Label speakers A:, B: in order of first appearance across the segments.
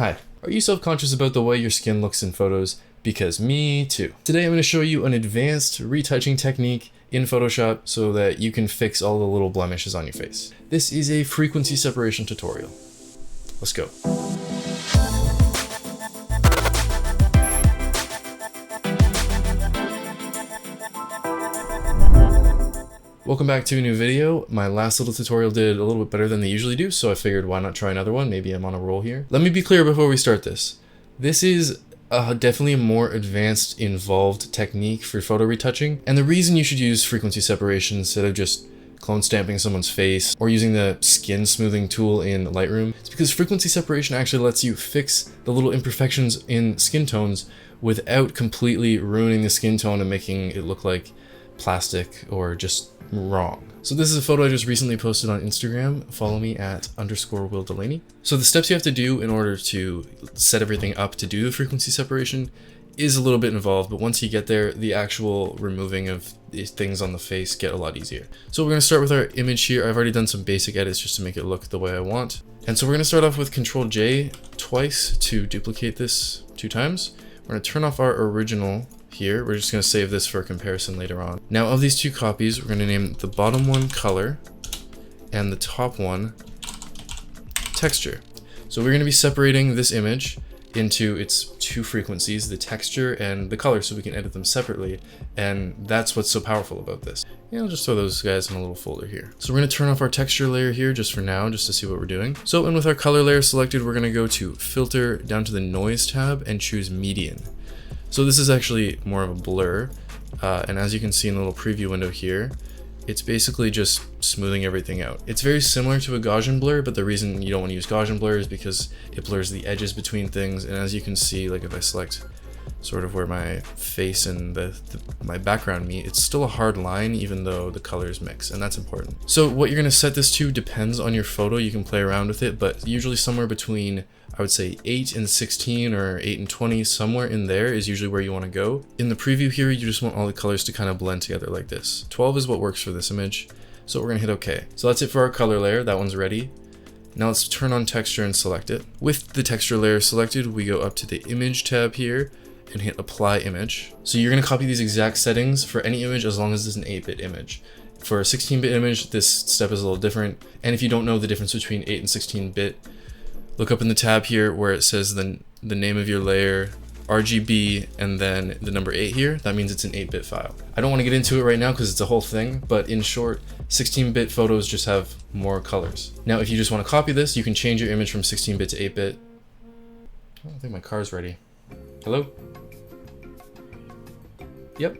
A: Hi, are you self-conscious about the way your skin looks in photos? Because me too. Today I'm going to show you an advanced retouching technique in Photoshop so that you can fix all the little blemishes on your face. This is a frequency separation tutorial. Let's go. Welcome back to a new video. My last little tutorial did a little bit better than they usually do, so I figured why not try another one? Maybe I'm on a roll here. Let me be clear before we start this. This is definitely a more advanced, involved technique for photo retouching, and the reason you should use frequency separation instead of just clone stamping someone's face or using the skin smoothing tool in Lightroom is because frequency separation actually lets you fix the little imperfections in skin tones without completely ruining the skin tone and making it look like plastic or just wrong. So this is a photo I just recently posted on Instagram. Follow me at _Will Delaney. So the steps you have to do in order to set everything up to do the frequency separation is a little bit involved, but once you get there, the actual removing of these things on the face get a lot easier. So we're going to start with our image here. I've already done some basic edits just to make it look the way I want. And so we're going to start off with Ctrl-J twice to duplicate this 2 times. We're going to turn off our original here. We're just going to save this for a comparison later on. Now of these 2 copies, we're going to name the bottom one color and the top one texture. So we're going to be separating this image into its 2 frequencies, the texture and the color, so we can edit them separately, and that's what's so powerful about this. Yeah, I'll just throw those guys in a little folder here. So we're going to turn off our texture layer here just for now, just to see what we're doing. So, and with our color layer selected, we're going to go to Filter, down to the Noise tab, and choose Median. So this is actually more of a blur, and as you can see in the little preview window here, it's basically just smoothing everything out. It's very similar to a Gaussian blur, but the reason you don't want to use Gaussian blur is because it blurs the edges between things, and as you can see, like if I select sort of where my face and my background meet, it's still a hard line even though the colors mix, and that's important. So what you're going to set this to depends on your photo. You can play around with it, but usually somewhere between, I would say 8 and 16 or 8 and 20, somewhere in there is usually where you want to go. In the preview here, you just want all the colors to kind of blend together like this. 12 is what works for this image, so we're going to hit OK. So that's it for our color layer. That one's ready. Now let's turn on texture and select it. With the texture layer selected, we go up to the image tab here and hit apply image. So you're going to copy these exact settings for any image as long as it's an 8-bit image. For a 16-bit image, this step is a little different, and if you don't know the difference between 8 and 16-bit, look up in the tab here where it says the name of your layer, RGB, and then the number 8 here. That means it's an 8-bit file. I don't want to get into it right now because it's a whole thing, but in short, 16-bit photos just have more colors. Now if you just want to copy this, you can change your image from 16-bit to 8-bit. I don't think my car's ready. Hello? Yep.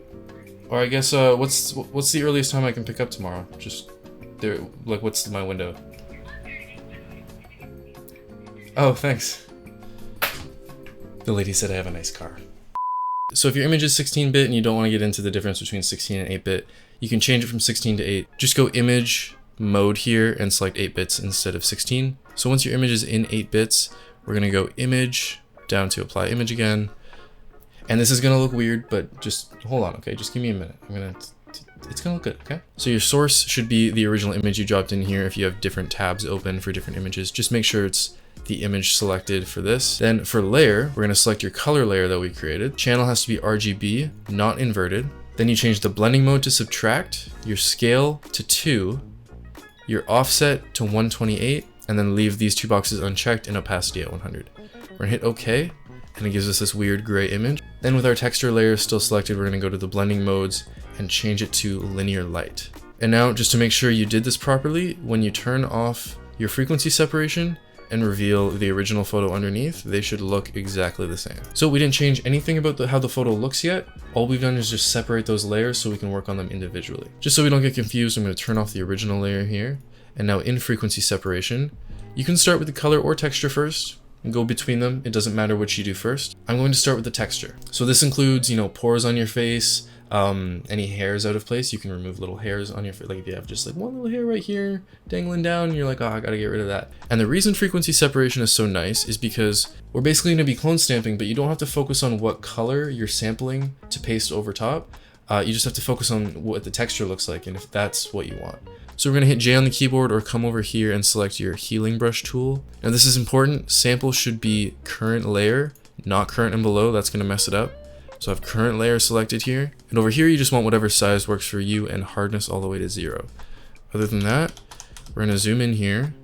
A: Or I guess what's the earliest time I can pick up tomorrow? Just there, like what's my window? Oh, thanks. The lady said I have a nice car. So if your image is 16-bit and you don't want to get into the difference between 16 and 8-bit, you can change it from 16 to 8. Just go image mode here and select 8 bits instead of 16. So once your image is in 8 bits, we're going to go image down to apply image again. And this is going to look weird, but just hold on, okay? Just give me a minute. It's going to look good, okay? So your source should be the original image you dropped in here. If you have different tabs open for different images, just make sure it's the image selected for this. Then for layer, we're going to select your color layer that we created. Channel has to be RGB, not inverted. Then you change the blending mode to subtract, your scale to 2, your offset to 128, and then leave these 2 boxes unchecked and opacity at 100. We're going to hit OK, and it gives us this weird gray image. Then with our texture layer still selected, we're going to go to the blending modes and change it to linear light. And now, just to make sure you did this properly, when you turn off your frequency separation and reveal the original photo underneath, they should look exactly the same. So we didn't change anything about how the photo looks yet. All we've done is just separate those layers so we can work on them individually. Just so we don't get confused, I'm going to turn off the original layer here. And now in frequency separation, you can start with the color or texture first and go between them. It doesn't matter which you do first. I'm going to start with the texture. So this includes, you know, pores on your face, any hairs out of place. You can remove little hairs on your face. Like if you have just like one little hair right here dangling down, you're like, oh, I gotta get rid of that. And the reason frequency separation is so nice is because we're basically gonna be clone stamping, but you don't have to focus on what color you're sampling to paste over top. You just have to focus on what the texture looks like and if that's what you want. So we're going to hit J on the keyboard or come over here and select your healing brush tool. Now this is important. Sample should be current layer, not current and below. That's going to mess it up. So I have current layer selected here. And over here, you just want whatever size works for you and hardness all the way to 0. Other than that, we're going to zoom in here.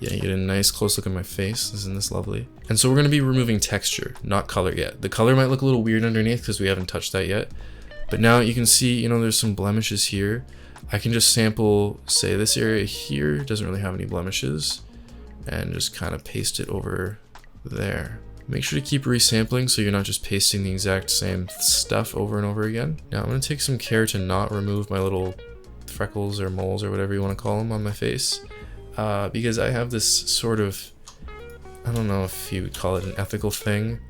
A: Yeah, you get a nice close look at my face. Isn't this lovely? And so we're going to be removing texture, not color yet. The color might look a little weird underneath because we haven't touched that yet. But now you can see, you know, there's some blemishes here. I can just sample, say this area here doesn't really have any blemishes, and just kind of paste it over there. Make sure to keep resampling so you're not just pasting the exact same stuff over and over again. Now I'm going to take some care to not remove my little freckles or moles or whatever you want to call them on my face. Because I have this sort of, I don't know if you would call it an ethical thing,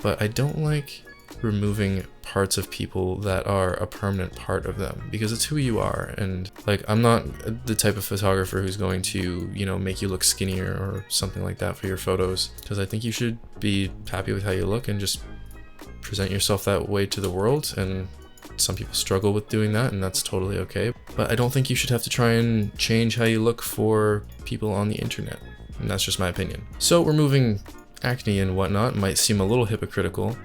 A: but I don't like removing parts of people that are a permanent part of them, because it's who you are. And like, I'm not the type of photographer who's going to, you know, make you look skinnier or something like that for your photos, because I think you should be happy with how you look and just present yourself that way to the world. And some people struggle with doing that, and that's totally okay. But I don't think you should have to try and change how you look for people on the internet. And that's just my opinion. So removing acne and whatnot might seem a little hypocritical,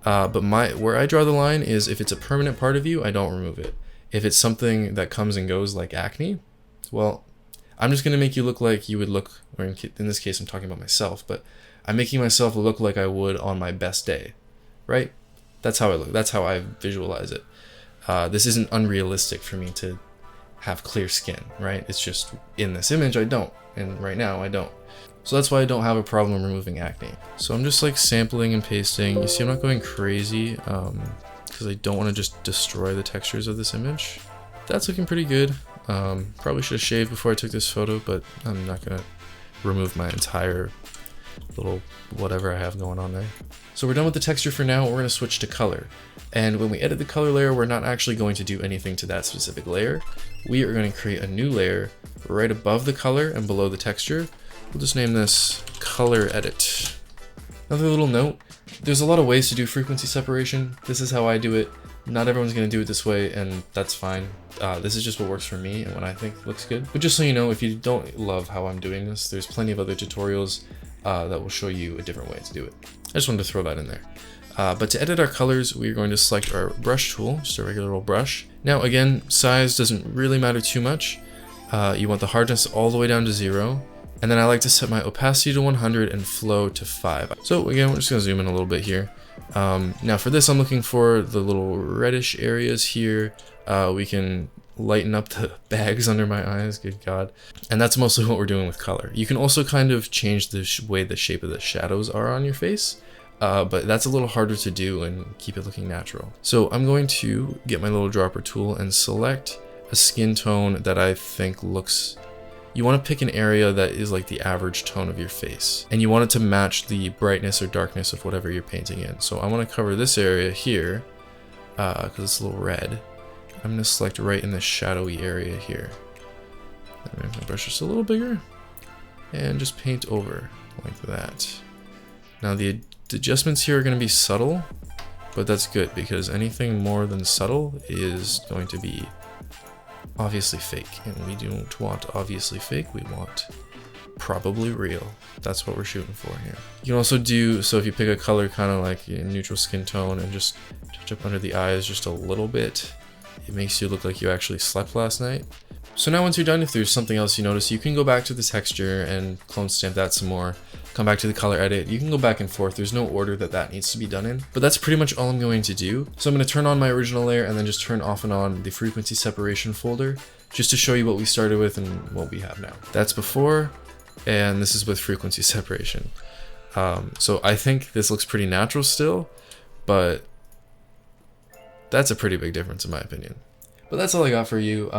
A: but where I draw the line is if it's a permanent part of you, I don't remove it. If it's something that comes and goes like acne, well, I'm just gonna make you look like you would look, or in this case I'm talking about myself, but I'm making myself look like I would on my best day, right? That's how I look, that's how I visualize it. This isn't unrealistic for me to have clear skin, right? It's just in this image I don't, and right now I don't. So that's why I don't have a problem removing acne. So I'm just like sampling and pasting. You see I'm not going crazy because I don't want to just destroy the textures of this image. That's looking pretty good. Probably should have shaved before I took this photo, but I'm not gonna remove my entire little whatever I have going on there. So we're done with the texture for now. We're going to switch to color. And when we edit the color layer, we're not actually going to do anything to that specific layer. We are going to create a new layer right above the color and below the texture. We'll just name this color edit. Another little note, there's a lot of ways to do frequency separation. This is how I do it. Not everyone's going to do it this way, and that's fine. This is just what works for me and what I think looks good. But just so you know, if you don't love how I'm doing this, there's plenty of other tutorials that will show you a different way to do it. I just wanted to throw that in there. But to edit our colors, we're going to select our brush tool, just a regular old brush. Now again, size doesn't really matter too much. You want the hardness all the way down to 0. And then I like to set my opacity to 100 and flow to 5. So again, we're just going to zoom in a little bit here. Now for this, I'm looking for the little reddish areas here. We can lighten up the bags under my eyes, good God. And that's mostly what we're doing with color. You can also kind of change the way the shape of the shadows are on your face, but that's a little harder to do and keep it looking natural. So I'm going to get my little dropper tool and select a skin tone that I think looks... You want to pick an area that is like the average tone of your face, and you want it to match the brightness or darkness of whatever you're painting in. So I want to cover this area here because it's a little red. I'm going to select right in the shadowy area here. I'm going to brush just a little bigger and just paint over like that. Now the adjustments here are going to be subtle, but that's good because anything more than subtle is going to be obviously fake, and we don't want obviously fake, we want probably real. That's what we're shooting for here. You can also do, so if you pick a color kind of like a neutral skin tone and just touch up under the eyes just a little bit, it makes you look like you actually slept last night. So now once you're done, if there's something else you notice, you can go back to the texture and clone stamp that some more, come back to the color edit. You can go back and forth. There's no order that needs to be done in, but that's pretty much all I'm going to do. So I'm going to turn on my original layer and then just turn off and on the frequency separation folder just to show you what we started with and what we have now. That's before, and this is with frequency separation. So I think this looks pretty natural still, but that's a pretty big difference in my opinion. But that's all I got for you.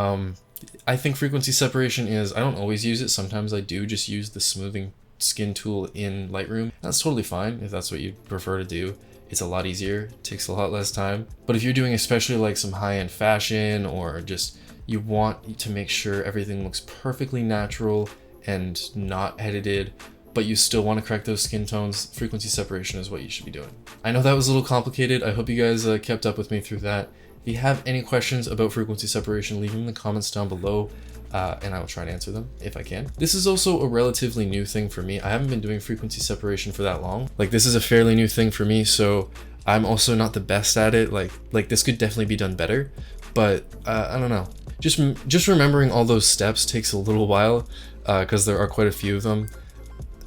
A: I think frequency separation is, I don't always use it. Sometimes I do just use the smoothing skin tool in Lightroom. That's totally fine if that's what you prefer to do. It's a lot easier, it takes a lot less time. But if you're doing especially like some high-end fashion, or just you want to make sure everything looks perfectly natural and not edited, but you still want to correct those skin tones, frequency separation is what you should be doing. I know that was a little complicated. I hope you guys kept up with me through that. If you have any questions about frequency separation, leave them in the comments down below. and I will try and answer them if I can. This is also a relatively new thing for me. I haven't been doing frequency separation for that long. Like, this is a fairly new thing for me, so I'm also not the best at it. Like this could definitely be done better, but I don't know. Just remembering all those steps takes a little while, because there are quite a few of them.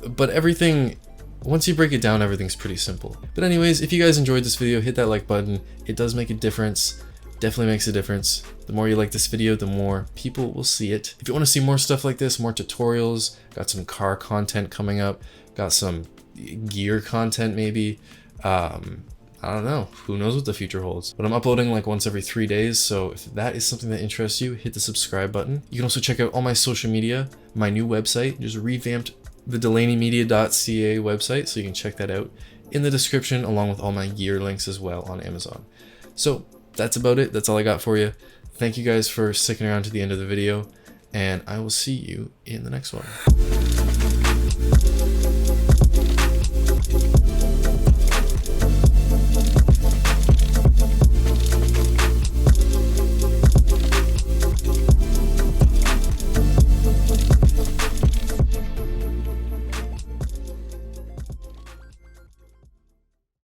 A: But everything, once you break it down, everything's pretty simple. But anyways, if you guys enjoyed this video, hit that like button. It does make a difference. Definitely makes a difference. The more you like this video, the more people will see it. If you want to see more stuff like this, more tutorials, got some car content coming up, got some gear content maybe. I don't know, who knows what the future holds. But I'm uploading like once every 3 days, so if that is something that interests you, hit the subscribe button. You can also check out all my social media, my new website, just revamped the DelaneyMedia.ca website, so you can check that out in the description, along with all my gear links as well on Amazon. So that's about it. That's all I got for you. Thank you guys for sticking around to the end of the video, and I will see you in the next one.